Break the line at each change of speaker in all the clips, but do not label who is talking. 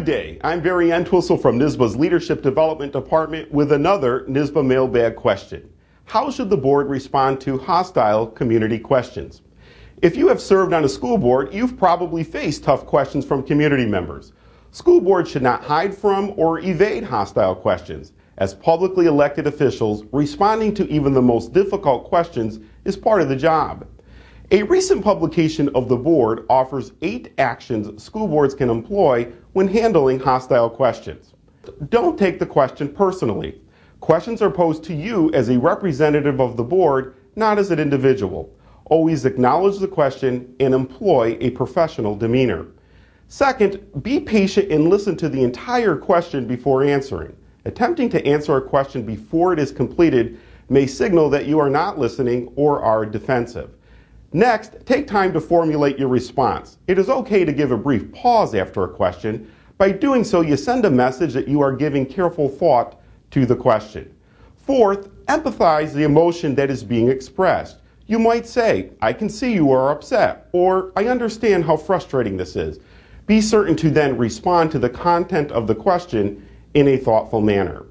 Good day. I'm Barry Entwistle from NYSSBA's Leadership Development Department with another NYSSBA mailbag question. How should the board respond to hostile community questions? If you have served on a school board, you've probably faced tough questions from community members. School boards should not hide from or evade hostile questions. As publicly elected officials, responding to even the most difficult questions is part of the job. A recent publication of the board offers 8 actions school boards can employ when handling hostile questions. Don't take the question personally. Questions are posed to you as a representative of the board, not as an individual. Always acknowledge the question and employ a professional demeanor. Second, be patient and listen to the entire question before answering. Attempting to answer a question before it is completed may signal that you are not listening or are defensive. Next, take time to formulate your response. It is okay to give a brief pause after a question. By doing so, you send a message that you are giving careful thought to the question. Fourth, empathize the emotion that is being expressed. You might say, "I can see you are upset," or "I understand how frustrating this is." Be certain to then respond to the content of the question in a thoughtful manner.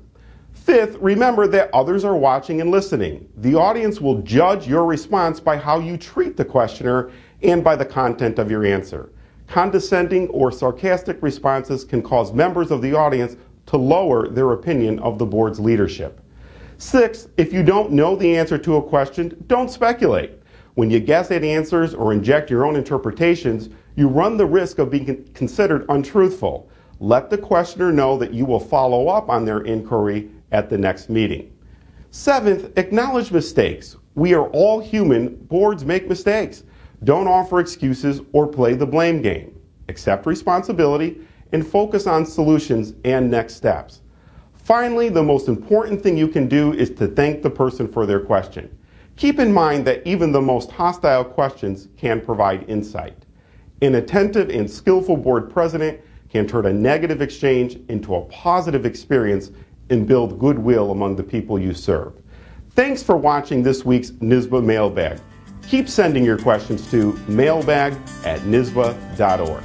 Fifth, remember that others are watching and listening. The audience will judge your response by how you treat the questioner and by the content of your answer. Condescending or sarcastic responses can cause members of the audience to lower their opinion of the board's leadership. Sixth, if you don't know the answer to a question, don't speculate. When you guess at answers or inject your own interpretations, you run the risk of being considered untruthful. Let the questioner know that you will follow up on their inquiry at the next meeting. Seventh, acknowledge mistakes. We are all human. Boards make mistakes. Don't offer excuses or play the blame game. Accept responsibility and focus on solutions and next steps. Finally, the most important thing you can do is to thank the person for their question. Keep in mind that even the most hostile questions can provide insight. An attentive and skillful board president can turn a negative exchange into a positive experience and build goodwill among the people you serve. Thanks for watching this week's NYSSBA Mailbag. Keep sending your questions to mailbag@nyssba.org.